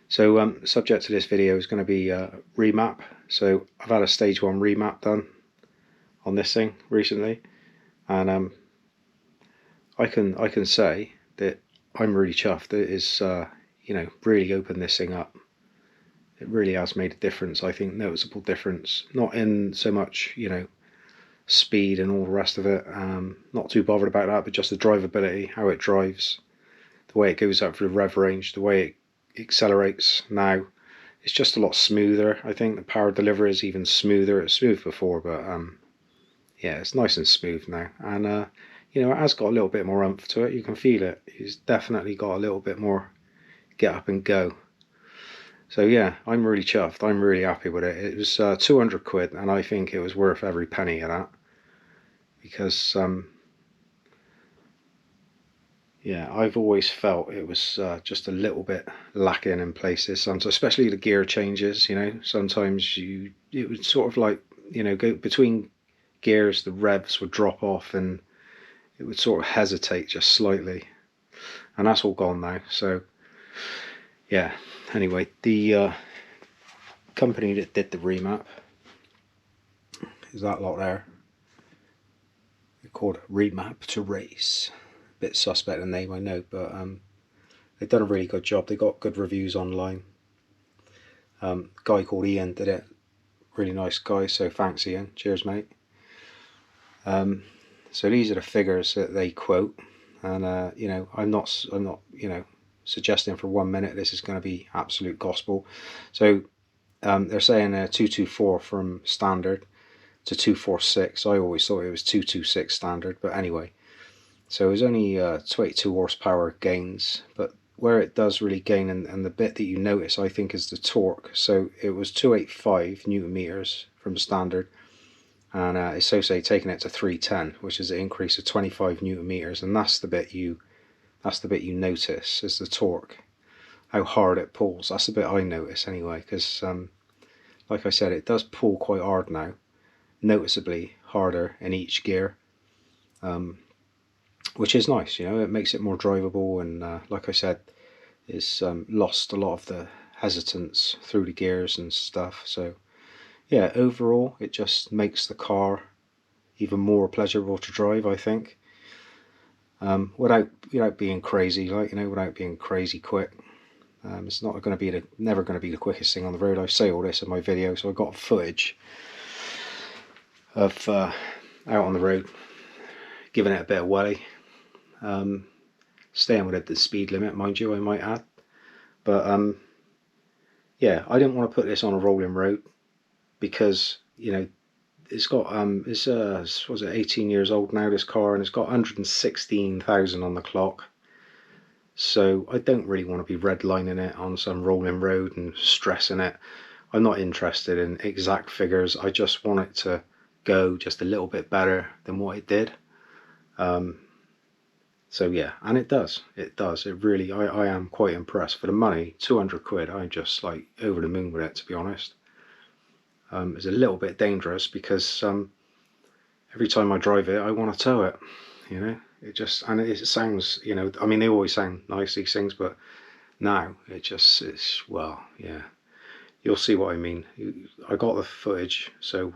So the subject of this video is going to be remap. So I've had a stage 1 remap done on this thing recently, and I can say that I'm really chuffed. It is really opened this thing up. It really has made a difference. I think noticeable difference. Not in so much speed and all the rest of it. Not too bothered about that, but just the drivability, how it drives, the way it goes up for the rev range, the way it accelerates now. It's just a lot smoother. I think the power delivery is even smoother. It was smooth before, but yeah, it's nice and smooth now. And it has got a little bit more oomph to it. You can feel it. It's definitely got a little bit more get up and go. So yeah, I'm really chuffed. I'm really happy with it. It was 200 quid, and I think it was worth every penny of that, because yeah, I've always felt it was just a little bit lacking in places. Sometimes, especially the gear changes. Sometimes it would sort of like go between gears, the revs would drop off, and it would sort of hesitate just slightly. And that's all gone now. So yeah. Anyway, the company that did the remap is that lot there. They're called Remap to Race. Bit suspect the name, I know, but they've done a really good job. They got good reviews online. Guy called Ian did it. Really nice guy, so thanks Ian. Cheers, mate. So these are the figures that they quote, and I'm not suggesting for 1 minute this is going to be absolute gospel. So they're saying 224 from standard to 246. I always thought it was 226 standard, but anyway. So it was only 22 horsepower gains, but where it does really gain, and the bit that you notice, I think, is the torque. So it was 285 newton meters from standard, and it's so taking it to 310, which is an increase of 25 newton meters, and that's the bit you notice, is the torque, how hard it pulls. That's the bit I notice anyway, because like I said, it does pull quite hard now, noticeably harder in each gear, which is nice. It makes it more drivable, and like I said, it's lost a lot of the hesitance through the gears and stuff. So yeah, overall it just makes the car even more pleasurable to drive, I think, without being crazy, without being crazy quick. It's not going to be never going to be the quickest thing on the road. I say all this in my video, so I got footage of out on the road, giving it a bit of welly, staying within the speed limit, mind you, I might add. But yeah, I didn't want to put this on a rolling road, because it's got was it 18 years old now, this car, and it's got 116,000 on the clock. So I don't really want to be redlining it on some rolling road and stressing it. I'm not interested in exact figures. I just want it to go just a little bit better than what it did. So yeah, and it does. It really, I am quite impressed. For the money, 200 quid, I'm just like over the moon with it, to be honest. It's a little bit dangerous, because every time I drive it, I want to tow it. It just, and it sounds, I mean, they always sound nice, these things, but now it's, well, yeah, you'll see what I mean. I got the footage, so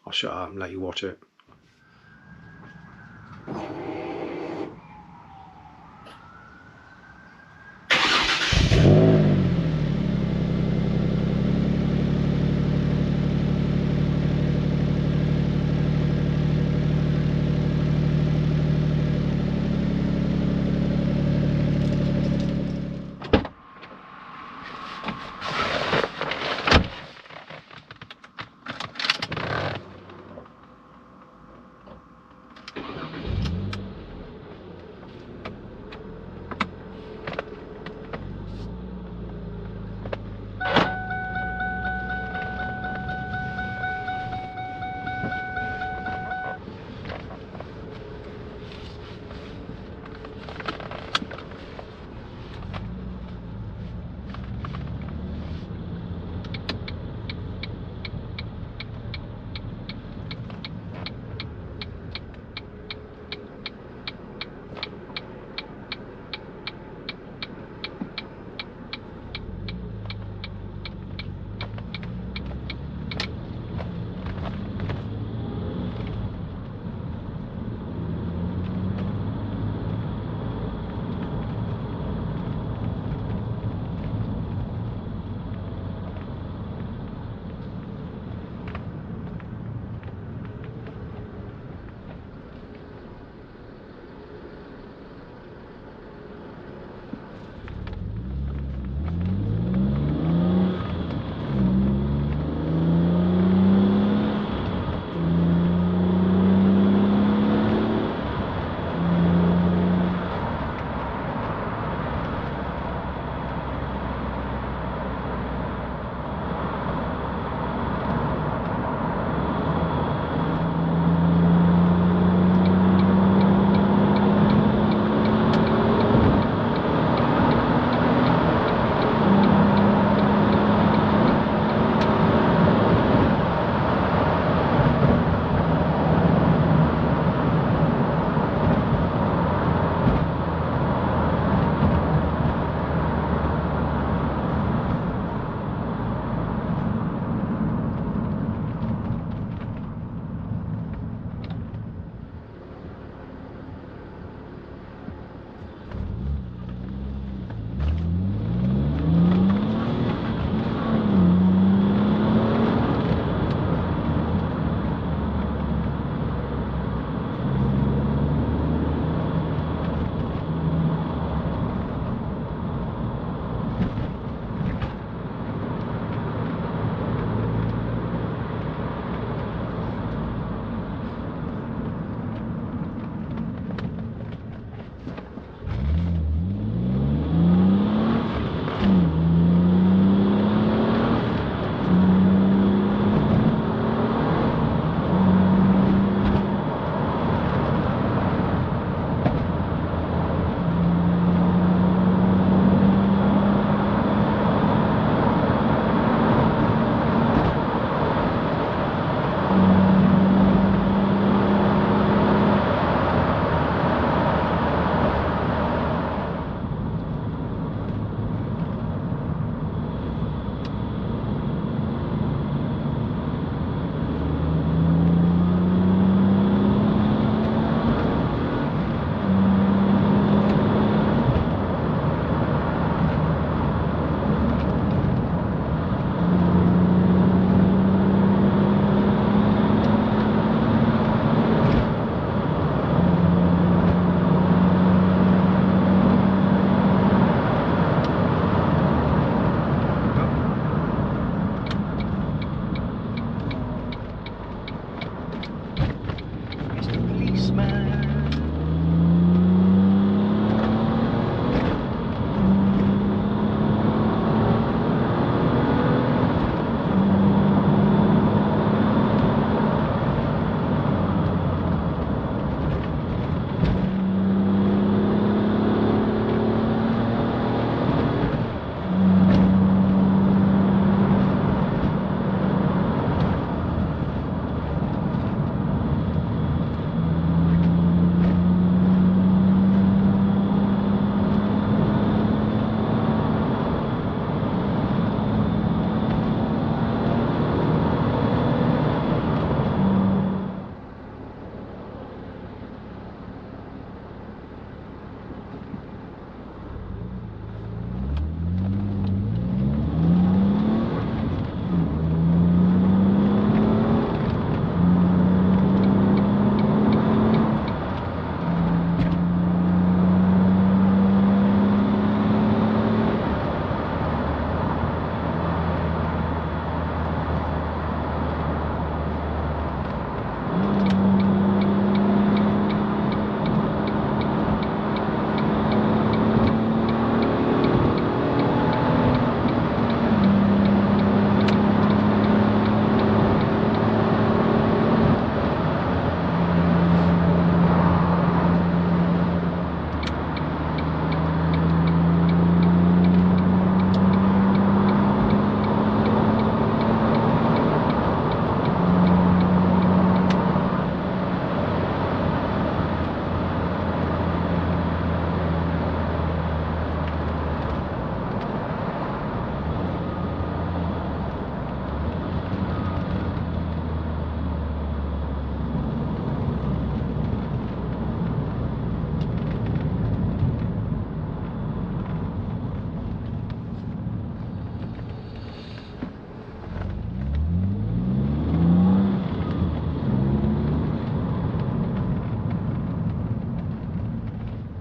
I'll shut up and let you watch it.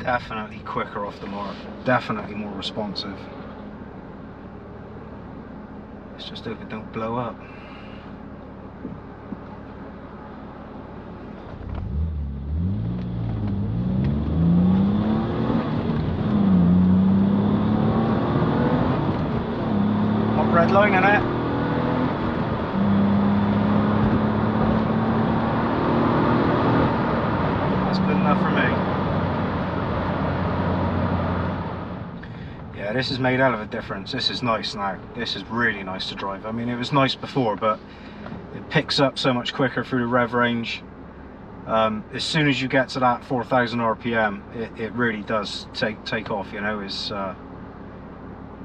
Definitely quicker off the mark, definitely more responsive. Let's just hope it don't blow up. Not red line in it. That's good enough for me. Yeah, this has made a hell of a difference. This is nice now. This is really nice to drive. I mean, it was nice before, but it picks up so much quicker through the rev range. As soon as you get to that 4,000 RPM, it really does take off. You know, it's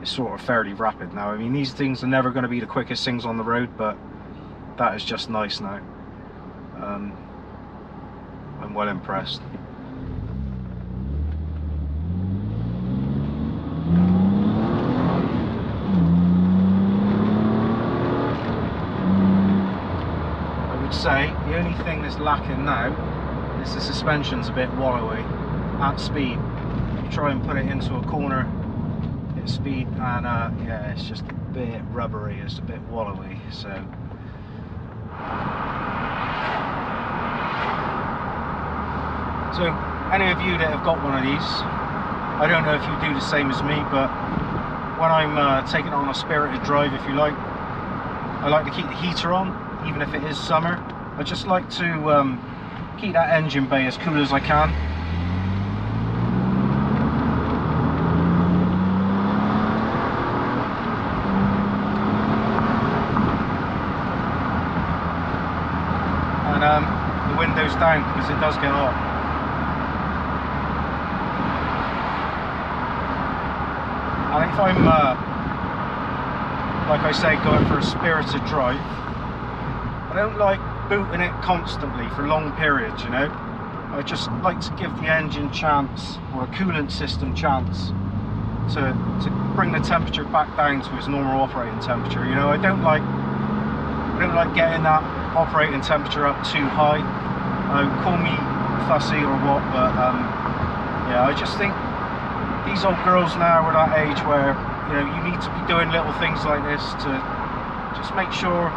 sort of fairly rapid now. I mean, these things are never going to be the quickest things on the road, but that is just nice now. I'm well impressed. Say the only thing that's lacking now is the suspension's a bit wallowy at speed. You try and put it into a corner at speed and yeah, it's just a bit rubbery, it's a bit wallowy. So any of you that have got one of these, I don't know if you do the same as me, but when I'm taking it on a spirited drive, if you like, I like to keep the heater on, even if it is summer. I just like to keep that engine bay as cool as I can. And the window's down because it does get hot. And if I'm, like I say, going for a spirited drive, I don't like booting it constantly for long periods, you know. I just like to give the engine chance, or a coolant system chance, to bring the temperature back down to its normal operating temperature. You know, I don't like getting that operating temperature up too high. Call me fussy or what, but yeah, I just think these old girls now are that age where, you know, you need to be doing little things like this to just make sure,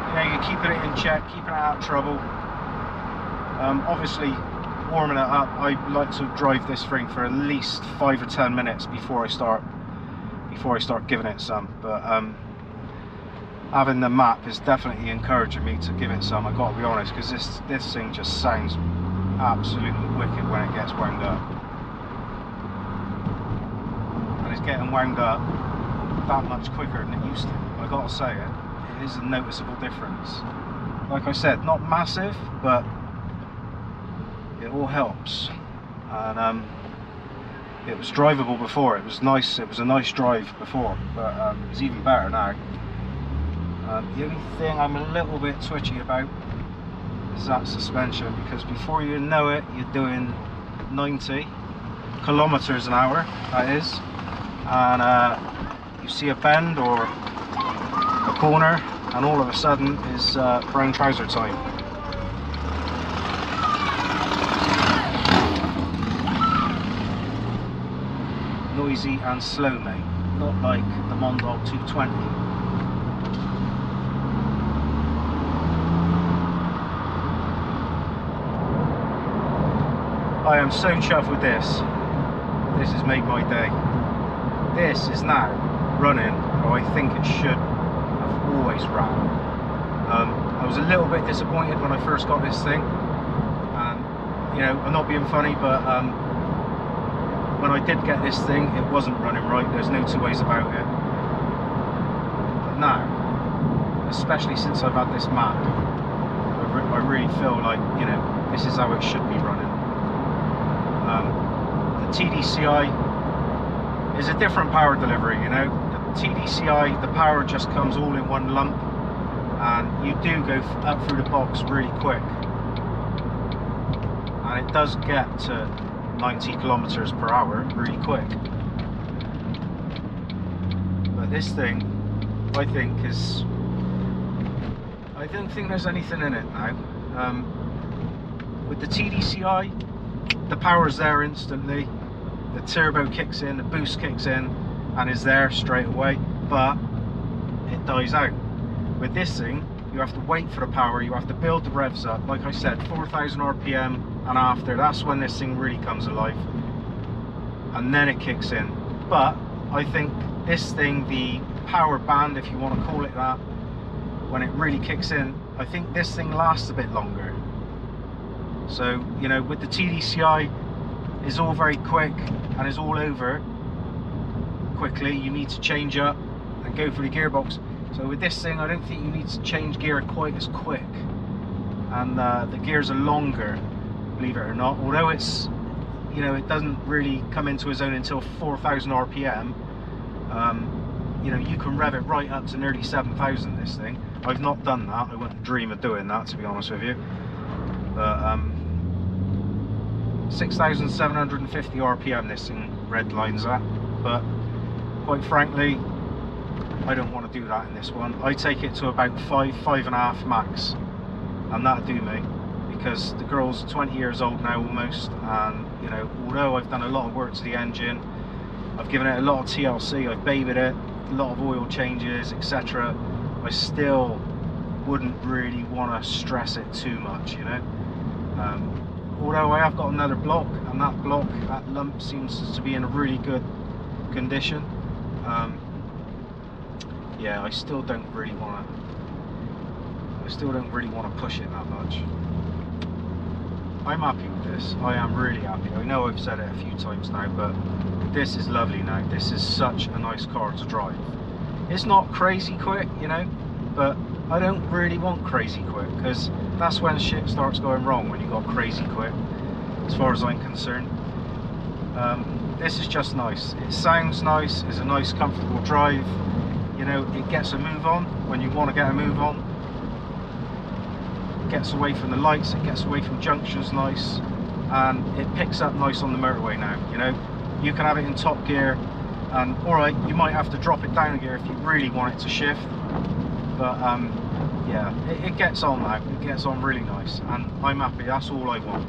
you know, you're keeping it in check, keeping it out of trouble. Obviously, warming it up, I like to drive this thing for at least 5 or 10 minutes before I start giving it some. But having the map is definitely encouraging me to give it some. I got to be honest, because this thing just sounds absolutely wicked when it gets wound up, and it's getting wound up that much quicker than it used to. I got to say it. It is a noticeable difference. Like I said, not massive, but it all helps. And it was drivable before. It was nice. It was a nice drive before, but it's even better now. The only thing I'm a little bit twitchy about is that suspension, because before you know it, you're doing 90 kilometers an hour. That is, and you see a bend or a corner, and all of a sudden is brown trouser time. Noisy and slow, mate, not like the Mondol 220. I am so chuffed with this. This has made my day. This is now running how I think it should have always ran. I was a little bit disappointed when I first got this thing, and you know, I'm not being funny, but when I did get this thing, it wasn't running right. There's no two ways about it. But now, especially since I've had this map, I really feel like, you know, this is how it should be running. The TDCi is a different power delivery, you know. The TDCi, the power just comes all in one lump, and you do go up through the box really quick, and it does get to 90 kilometers per hour really quick. But this thing, I think, is, I don't think there's anything in it now. With the TDCi, the power's there instantly, the turbo kicks in, the boost kicks in and is there straight away, but it dies out. With this thing, you have to wait for the power, you have to build the revs up. Like I said, 4,000 RPM and after, that's when this thing really comes alive, and then it kicks in. But I think this thing, the power band, if you want to call it that, when it really kicks in, I think this thing lasts a bit longer. So, you know, with the TDCI, it's all very quick and it's all over quickly. You need to change up and go for the gearbox. So with this thing, I don't think you need to change gear quite as quick, and the gears are longer, believe it or not. Although it's, you know, it doesn't really come into its own until 4,000 RPM. You know, you can rev it right up to nearly 7,000. This thing, I've not done that. I wouldn't dream of doing that, to be honest with you. But 6,750 RPM this thing red lines at. But quite frankly, I don't want to do that in this one. I take it to about 5.5 max, and that'll do me, because the girl's 20 years old now almost, and you know, although I've done a lot of work to the engine, I've given it a lot of TLC, I've babied it, a lot of oil changes, etc. I still wouldn't really want to stress it too much, you know. Although I have got another block, and that block, that lump seems to be in a really good condition. Yeah, I still don't really want to push it that much. I'm happy with this. I am really happy. I know I've said it a few times now, but this is lovely now. This is such a nice car to drive. It's not crazy quick, you know, but I don't really want crazy quick, because that's when shit starts going wrong, when you got crazy quick, as far as I'm concerned. This is just nice. It sounds nice. It's a nice, comfortable drive. You know, it gets a move on when you want to get a move on. It gets away from the lights, it gets away from junctions nice, and it picks up nice on the motorway now. You know, you can have it in top gear, and alright, you might have to drop it down a gear if you really want it to shift, but yeah, it gets on now. It gets on really nice, and I'm happy. That's all I want.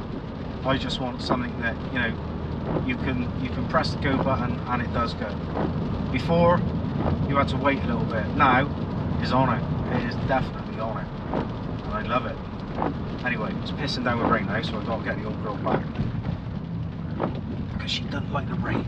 I just want something that, you know, you can press the go button and it does go. Before, you had to wait a little bit. Now, it's on it. It is definitely on it, and I love it. Anyway, it's pissing down with rain now, so I've got to get the old girl back, because she doesn't like the rain.